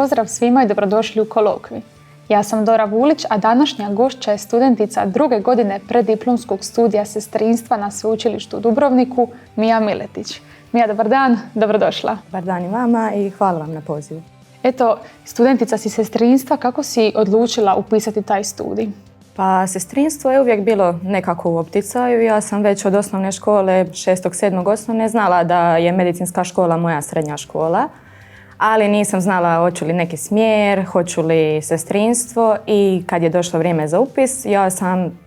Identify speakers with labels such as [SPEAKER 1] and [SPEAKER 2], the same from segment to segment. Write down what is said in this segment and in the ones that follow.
[SPEAKER 1] pozdrav svima i dobrodošli u Kolokvij. Ja sam Dora Vulić, a današnja gošća je studentica 2. godine preddiplomskog studija sestrinstva na Sveučilištu u Dubrovniku, Mija Miletić. Mija, dobar dan, dobrodošla.
[SPEAKER 2] Dobar dan i vama i hvala vam na pozivu.
[SPEAKER 1] Eto, studentica si sestrinstva, kako si odlučila upisati taj studij?
[SPEAKER 2] Pa sestrinstvo je uvijek bilo nekako u opticaju. Ja sam već od osnovne škole, 6. 7. osnovne, znala da je medicinska škola moja srednja škola, ali nisam znala hoću li neki smjer, hoću li sestrinstvo, i kad je došlo vrijeme za upis, ja sam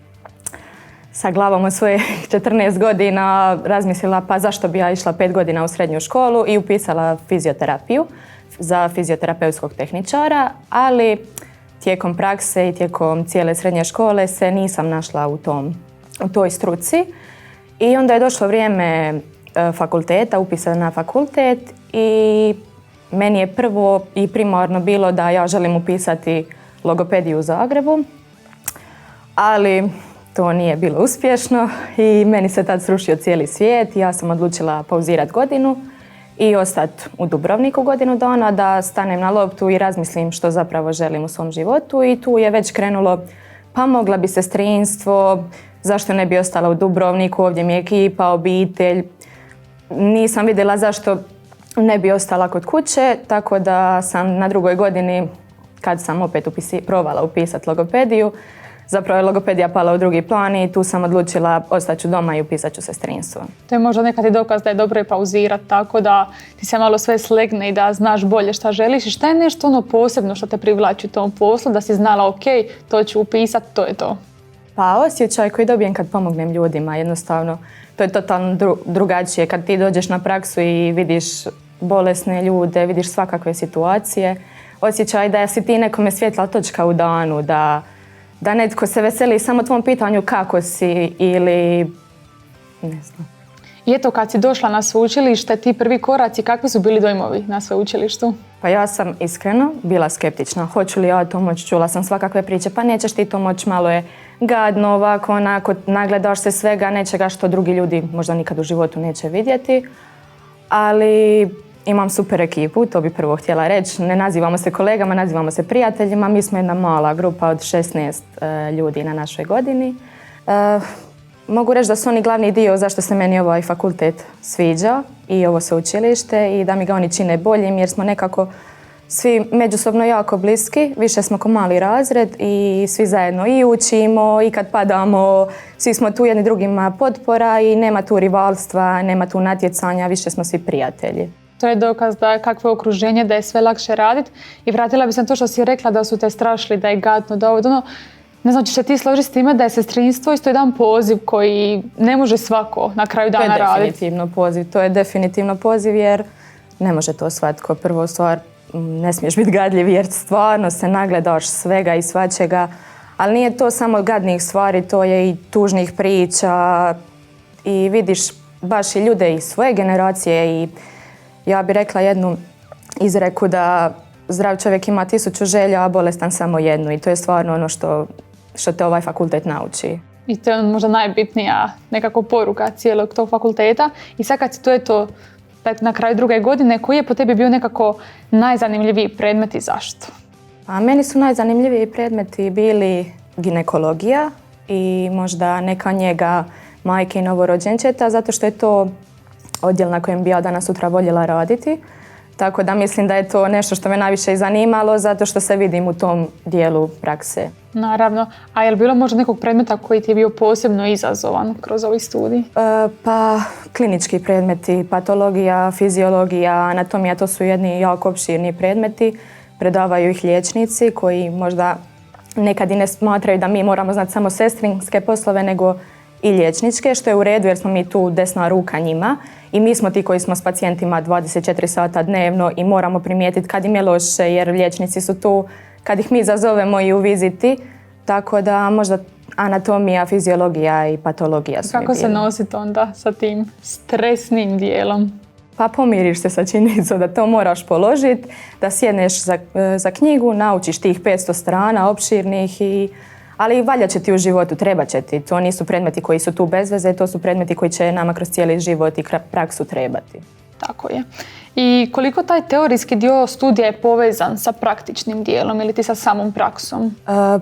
[SPEAKER 2] sa glavom od svoje 14 godina razmislila pa zašto bi ja išla 5 godina u srednju školu i upisala fizioterapiju za fizioterapeutskog tehničara, ali tijekom prakse i tijekom cijele srednje škole se nisam našla u toj struci. I onda je došlo vrijeme fakulteta, upisa na fakultet, i meni je prvo i primarno bilo da ja želim upisati logopediju u Zagrebu, ali to nije bilo uspješno i meni se tad srušio cijeli svijet. Ja sam odlučila pauzirati godinu i ostati u Dubrovniku godinu dana, da stanem na loptu i razmislim što zapravo želim u svom životu. I tu je već krenulo, pa mogla bi sestrinstvo, zašto ne bi ostala u Dubrovniku, ovdje mi je ekipa, obitelj. Nisam vidjela zašto ne bi ostala kod kuće, tako da sam na 2. godini, kad sam opet provala upisati logopediju, zapravo je logopedija pala u drugi plan i tu sam odlučila ostati ću doma i upisat ću sestrinstvo.
[SPEAKER 1] To je možda nekad i dokaz da je dobro i pauzirati, tako da ti se malo sve slegne i da znaš bolje šta želiš. I šta je nešto posebno što te privlači u tom poslu, da si znala ok, to ću upisati, to je to?
[SPEAKER 2] Pa osjećaj koji dobijem kad pomognem ljudima, jednostavno, to je totalno drugačije. Kad ti dođeš na praksu i vidiš bolesne ljude, vidiš svakakve situacije, osjećaj da si ti nekome svjetla točka u danu, da netko se veseli samo tvom pitanju kako si, ili ne znam.
[SPEAKER 1] I eto, kad si došla na sveučilište, ti prvi koraci, kakvi su bili dojmovi na sveučilištu?
[SPEAKER 2] Pa ja sam iskreno bila skeptična. Hoću li ja to moći? Čula sam svakakve priče, pa nećeš ti to moći, malo je gadno, ovako, onako, nagledaš se svega, nečega što drugi ljudi možda nikad u životu neće vidjeti. Ali imam super ekipu, to bi prvo htjela reći. Ne nazivamo se kolegama, nazivamo se prijateljima. Mi smo jedna mala grupa od 16 ljudi na našoj godini. Mogu reći da su oni glavni dio zašto se meni ovaj fakultet sviđa i ovo sveučilište, i da mi ga oni čine boljim, jer smo nekako svi međusobno jako bliski. Više smo ko mali razred i svi zajedno i učimo, i kad padamo svi smo tu jedni drugima potpora i nema tu rivalstva, nema tu natjecanja, više smo svi prijatelji.
[SPEAKER 1] To je dokaz da je kakvo je okruženje, da je sve lakše raditi. I vratila bi se na to što si rekla da su te strašili, da je gadno, da ovo, ne znam, ćeš se ti složiti s time da je sestrinstvo isto jedan poziv koji ne može svako na kraju dana raditi?
[SPEAKER 2] To je definitivno poziv, jer ne može to svatko. Prvo stvar, ne smiješ biti gadljiv jer stvarno se nagledaš svega i svačega, ali nije to samo gadnih stvari, to je i tužnih priča i vidiš baš i ljude iz svoje generacije. I ja bih rekla jednu izreku da zdrav čovjek ima 1000 želja, a bolestan samo jednu, i to je stvarno ono što te ovaj fakultet nauči.
[SPEAKER 1] I to je možda najbitnija nekako poruka cijelog tog fakulteta. I sad kad si to na kraju 2. godine, koji je po tebi bio nekako najzanimljiviji predmet i zašto?
[SPEAKER 2] A meni su najzanimljiviji predmeti bili ginekologija i možda neka njega majke i novorođenčeta, zato što je to odjel na kojem bi ja danas sutra voljela raditi. Tako da mislim da je to nešto što me najviše i zanimalo, zato što se vidim u tom dijelu prakse.
[SPEAKER 1] Naravno. A je li bilo možda nekog predmeta koji ti je bio posebno izazovan kroz ovaj studij?
[SPEAKER 2] Pa klinički predmeti, patologija, fiziologija, anatomija, to su jedni jako opširni predmeti. Predavaju ih liječnici koji možda nekad i ne smatraju da mi moramo znati samo sestrinske poslove, nego i liječničke, što je u redu jer smo mi tu desna ruka njima i mi smo ti koji smo s pacijentima 24 sata dnevno i moramo primijetiti kad im je loše, jer liječnici su tu kad ih mi zazovemo i u viziti, tako da možda anatomija, fiziologija i patologija su mi bili.
[SPEAKER 1] Kako se nosite onda sa tim stresnim dijelom?
[SPEAKER 2] Pa pomiriš se sa činjenicom da to moraš položiti, da sjedneš za knjigu, naučiš tih 500 strana opširnih, ali valja će ti u životu, treba će ti. To nisu predmeti koji su tu bez veze, to su predmeti koji će nama kroz cijeli život i praksu trebati.
[SPEAKER 1] Tako je. I koliko taj teorijski dio studija je povezan sa praktičnim dijelom ili ti sa samom praksom?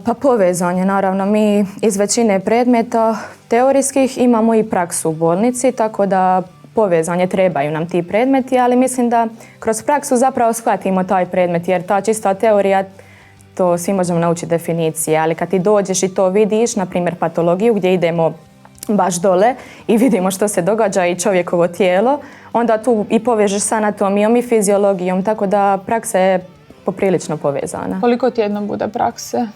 [SPEAKER 2] Pa povezan je, naravno. Mi iz većine predmeta teorijskih imamo i praksu u bolnici, tako da povezanje trebaju nam ti predmeti, ali mislim da kroz praksu zapravo shvatimo taj predmet, jer ta čista teorija, to svi možemo naučiti definicije, ali kad ti dođeš i to vidiš, na primjer patologiju gdje idemo baš dole i vidimo što se događa i čovjekovo tijelo, onda tu i povežeš s anatomijom i fiziologijom, tako da praksa je poprilično povezana.
[SPEAKER 1] Koliko tjedno bude prakse?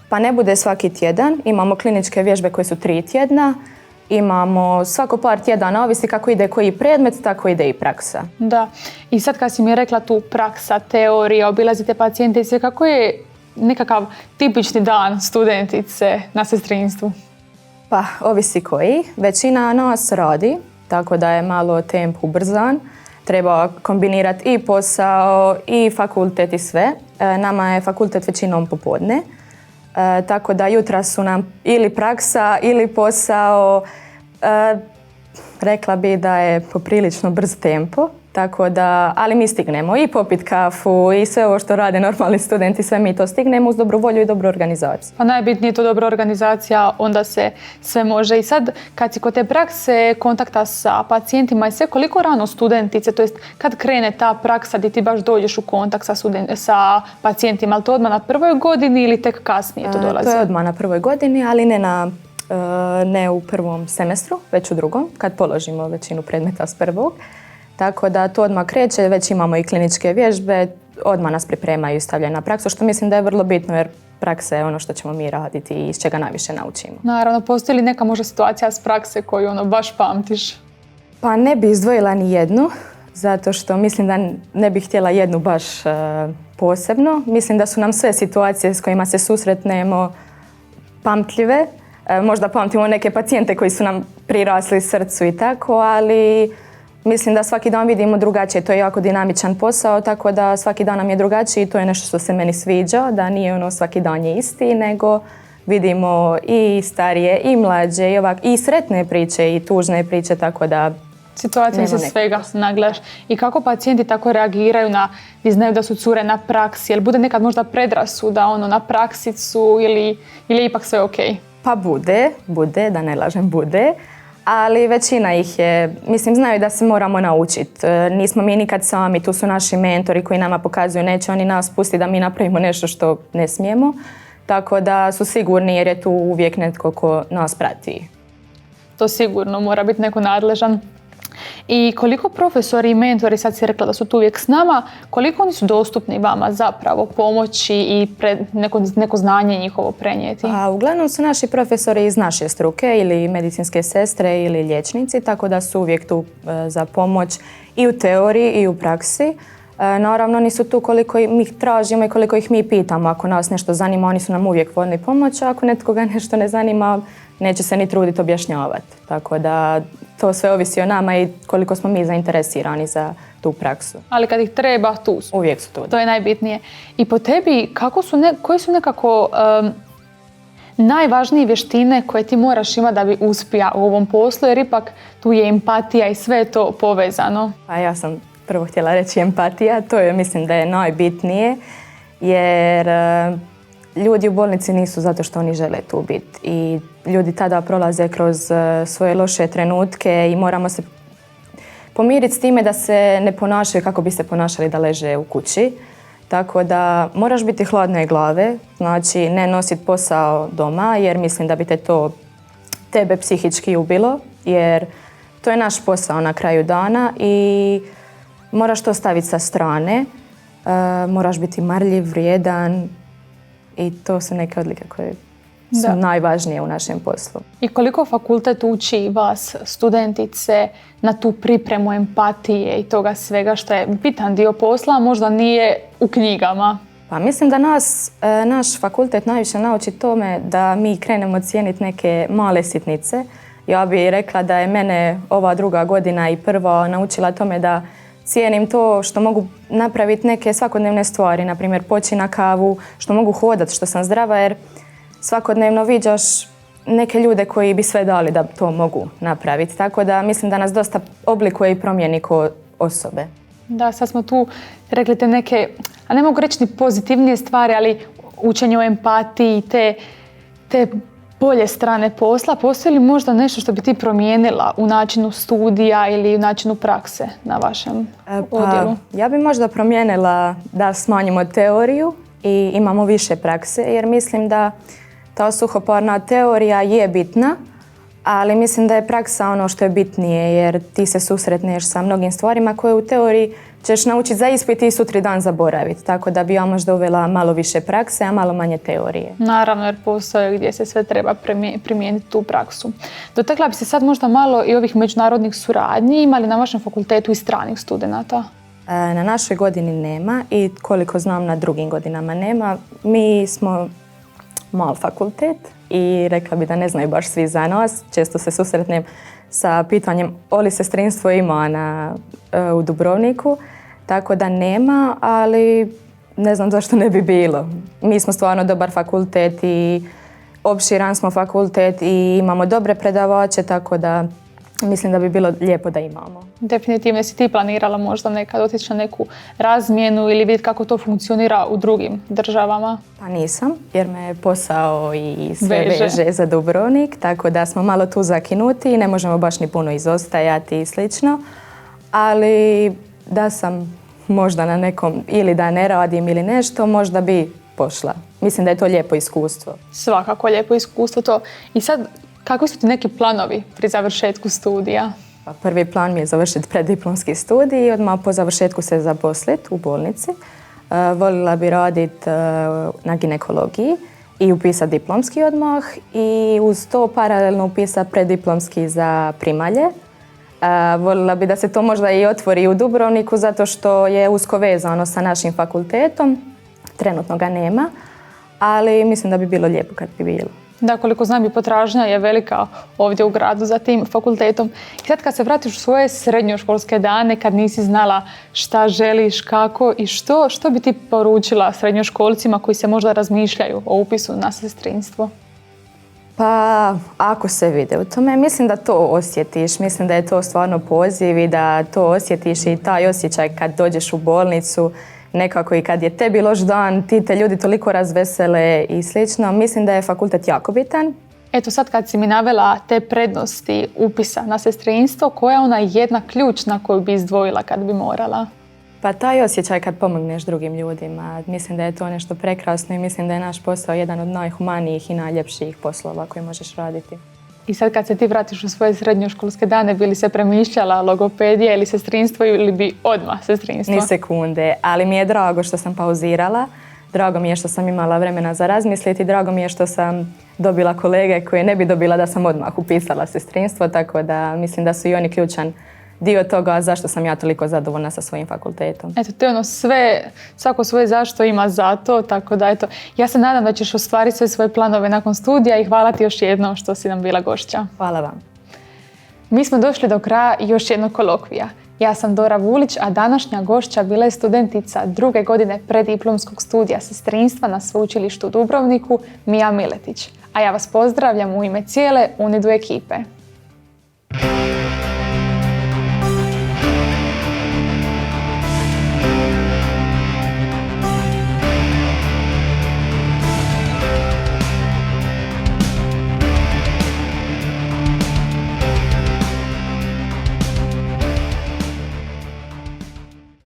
[SPEAKER 2] Pa ne bude svaki tjedan, imamo kliničke vježbe koje su 3 tjedna, imamo svako par tjedana, ovisi kako ide koji predmet, tako ide i praksa.
[SPEAKER 1] Da, i sad kad si mi rekla tu praksa, teorija, obilazite pacijente i sve, kako je nekakav tipični dan studentice na sestrinstvu?
[SPEAKER 2] Pa, ovisi koji. Većina nas radi, tako da je malo temp ubrzan. Treba kombinirati i posao, i fakultet i sve. Nama je fakultet većinom popodne. Tako da jutra su nam ili praksa ili posao. Rekla bi da je poprilično brz tempo. Tako da, ali mi stignemo i popit kafu i sve ovo što rade normalni studenti, sve mi to stignemo uz dobru volju i dobru organizaciju.
[SPEAKER 1] Pa najbitnije je to dobra organizacija, onda se sve može. I sad, kad si kod te prakse, kontakta sa pacijentima i sve, koliko rano studentice, to jest kad krene ta praksa gdje ti baš dođeš u kontakt sa pacijentima, ali to odmah na prvoj godini ili tek kasnije to dolazi?
[SPEAKER 2] To je odmah na prvoj godini, ali ne u prvom semestru, već u drugom, kad položimo većinu predmeta s prvog. Tako da to odmah kreće, već imamo i kliničke vježbe, odmah nas pripremaju i stavljaju na praksu, što mislim da je vrlo bitno jer praksa je ono što ćemo mi raditi i iz čega najviše naučimo.
[SPEAKER 1] Naravno, postoji li neka možda situacija s prakse koju baš pamtiš?
[SPEAKER 2] Pa ne bi izdvojila ni jednu, zato što mislim da ne bih htjela jednu baš posebno. Mislim da su nam sve situacije s kojima se susretnemo pamtljive. Možda pamtimo neke pacijente koji su nam prirasli srcu i tako, ali mislim da svaki dan vidimo drugačije, to je jako dinamičan posao, tako da svaki dan nam je drugačiji i to je nešto što se meni sviđa, da nije ono svaki dan je isti, nego vidimo i starije i mlađe i sretne priče i tužne priče, tako da
[SPEAKER 1] situacije se svega nagledaš. I kako pacijenti tako reagiraju gdje znaju da su cure na praksi? Jel bude nekad možda predrasuda na praksicu ili je ipak sve ok?
[SPEAKER 2] Pa bude, da ne lažem, bude. Ali većina ih je, mislim, znaju da se moramo naučiti. Nismo mi nikad sami, tu su naši mentori koji nama pokazuju, neće oni nas pustiti da mi napravimo nešto što ne smijemo. Tako da su sigurni jer je tu uvijek netko ko nas prati.
[SPEAKER 1] To sigurno mora biti neko nadležan. I koliko profesori i mentori, sad si rekla da su tu uvijek s nama, koliko oni su dostupni vama zapravo pomoći i neko znanje njihovo prenijeti?
[SPEAKER 2] A uglavnom su naši profesori iz naše struke ili medicinske sestre ili liječnici, tako da su uvijek tu za pomoć i u teoriji i u praksi. Naravno, oni su tu koliko mi ih tražimo i koliko ih mi pitamo. Ako nas nešto zanima, oni su nam uvijek voljni pomoći, a ako netkoga nešto ne zanima, neće se ni truditi objašnjavati. Tako da to sve ovisi o nama i koliko smo mi zainteresirani za tu praksu.
[SPEAKER 1] Ali kad ih treba, tu su.
[SPEAKER 2] Uvijek su tu.
[SPEAKER 1] To je najbitnije. I po tebi, koje su nekako najvažnije vještine koje ti moraš imati da bi uspija u ovom poslu, jer ipak tu je empatija i sve je to povezano?
[SPEAKER 2] Pa ja sam prvo htjela reći empatija, to je, mislim da je najbitnije, jer ljudi u bolnici nisu zato što oni žele tu biti i ljudi tada prolaze kroz svoje loše trenutke i moramo se pomiriti s time da se ne ponašaju kako bi se ponašali da leže u kući. Tako da moraš biti hladne glave, znači ne nositi posao doma jer mislim da bi tebe psihički ubilo, jer to je naš posao na kraju dana i moraš to staviti sa strane, moraš biti marljiv, vrijedan i to su neke odlike koje su najvažnije u našem poslu.
[SPEAKER 1] I koliko fakultet uči vas, studentice, na tu pripremu empatije i toga svega što je bitan dio posla, a možda nije u knjigama?
[SPEAKER 2] Pa mislim da naš fakultet najviše nauči tome da mi krenemo cijeniti neke male sitnice. Ja bih rekla da je mene ova druga godina i prva naučila tome da cijenim to što mogu napraviti neke svakodnevne stvari, na primjer poći na kavu, što mogu hodati, što sam zdrava, jer svakodnevno viđaš neke ljude koji bi sve dali da to mogu napraviti. Tako da mislim da nas dosta oblikuje i promijeni ko osobe.
[SPEAKER 1] Da, sad smo tu rekli te neke, a ne mogu reći ni pozitivnije stvari, ali učenje o empatiji, te bolje strane posla. Postoji li možda nešto što bi ti promijenila u načinu studija ili u načinu prakse na vašem odjelu?
[SPEAKER 2] Ja bi možda promijenila da smanjimo teoriju i imamo više prakse, jer mislim da ta suhoparna teorija je bitna, ali mislim da je praksa ono što je bitnije, jer ti se susretneš sa mnogim stvarima koje u teoriji ćeš naučiti za ispit i sutri dan zaboraviti. Tako da bi ja možda uvela malo više prakse, a malo manje teorije.
[SPEAKER 1] Naravno, jer postoje gdje se sve treba primijeniti tu praksu. Dotakla bi se sad možda malo i ovih međunarodnih suradnji. Ima li na vašem fakultetu i stranih studenata?
[SPEAKER 2] Na našoj godini nema i koliko znam na drugim godinama nema. Mi smo mal fakultet i rekla bi da ne znaju baš svi za nas. Često se susretnem sa pitanjem o li sestrinstvo ima u Dubrovniku, tako da nema, ali ne znam zašto ne bi bilo. Mi smo stvarno dobar fakultet i opširan smo fakultet i imamo dobre predavače, tako da mislim da bi bilo lijepo da imamo.
[SPEAKER 1] Definitivno, si ti planirala možda nekad otići na neku razmjenu ili vidjeti kako to funkcionira u drugim državama?
[SPEAKER 2] Pa nisam, jer me posao i sve veže za Dubrovnik, tako da smo malo tu zakinuti i ne možemo baš ni puno izostajati i slično. Ali da sam možda na nekom, ili da ne radim ili nešto, možda bi pošla. Mislim da je to lijepo iskustvo.
[SPEAKER 1] Svakako lijepo iskustvo to. I sad, kakvi su ti neki planovi pri završetku studija?
[SPEAKER 2] Pa prvi plan mi je završiti preddiplomski studij i odmah po završetku se zaposliti u bolnici. Volila bi raditi na ginekologiji i upisati diplomski odmah i uz to paralelno upisati preddiplomski za primalje. Volila bi da se to možda i otvori u Dubrovniku zato što je usko vezano sa našim fakultetom. Trenutno ga nema, ali mislim da bi bilo lijepo kad bi bilo.
[SPEAKER 1] Da, koliko znam i potražnja je velika ovdje u gradu za tim fakultetom. I sad kad se vratiš u svoje srednjoškolske dane, kad nisi znala šta želiš, kako i što bi ti poručila srednjoškolcima koji se možda razmišljaju o upisu na sestrinstvo?
[SPEAKER 2] Pa ako se vide u tome, mislim da to osjetiš, mislim da je to stvarno poziv i da to osjetiš i taj osjećaj kad dođeš u bolnicu, nekako i kad je tebi loš dan, ti te ljudi toliko razvesele i slično. Mislim da je fakultet jako bitan.
[SPEAKER 1] Eto sad kad si mi navela te prednosti upisa na sestrinstvo, koja je ona jedna ključna koju bi izdvojila kad bi morala?
[SPEAKER 2] Pa taj osjećaj kad pomogneš drugim ljudima. Mislim da je to nešto prekrasno i mislim da je naš posao jedan od najhumanijih i najljepših poslova koji možeš raditi.
[SPEAKER 1] I sad kad se ti vratiš u svoje srednjoškolske dane, bi li se premišljala logopedija ili sestrinstvo ili bi odmah sestrinstvo?
[SPEAKER 2] Ni sekunde, ali mi je drago što sam pauzirala. Drago mi je što sam imala vremena za razmisliti. Drago mi je što sam dobila kolege koje ne bi dobila da sam odmah upisala sestrinstvo, tako da mislim da su i oni ključan dio toga zašto sam ja toliko zadovoljna sa svojim fakultetom.
[SPEAKER 1] Eto, to je ono sve, svako svoje zašto ima za to, tako da eto, ja se nadam da ćeš ostvariti sve svoje planove nakon studija i hvala ti još jednom što si nam bila gošća.
[SPEAKER 2] Hvala vam.
[SPEAKER 1] Mi smo došli do kraja još jednog kolokvija. Ja sam Dora Vulić, a današnja gošća bila je studentica 2. godine preddiplomskog studija sestrinstva na Sveučilištu u Dubrovniku, Mija Miletić. A ja vas pozdravljam u ime cijele UNIDU ekipe.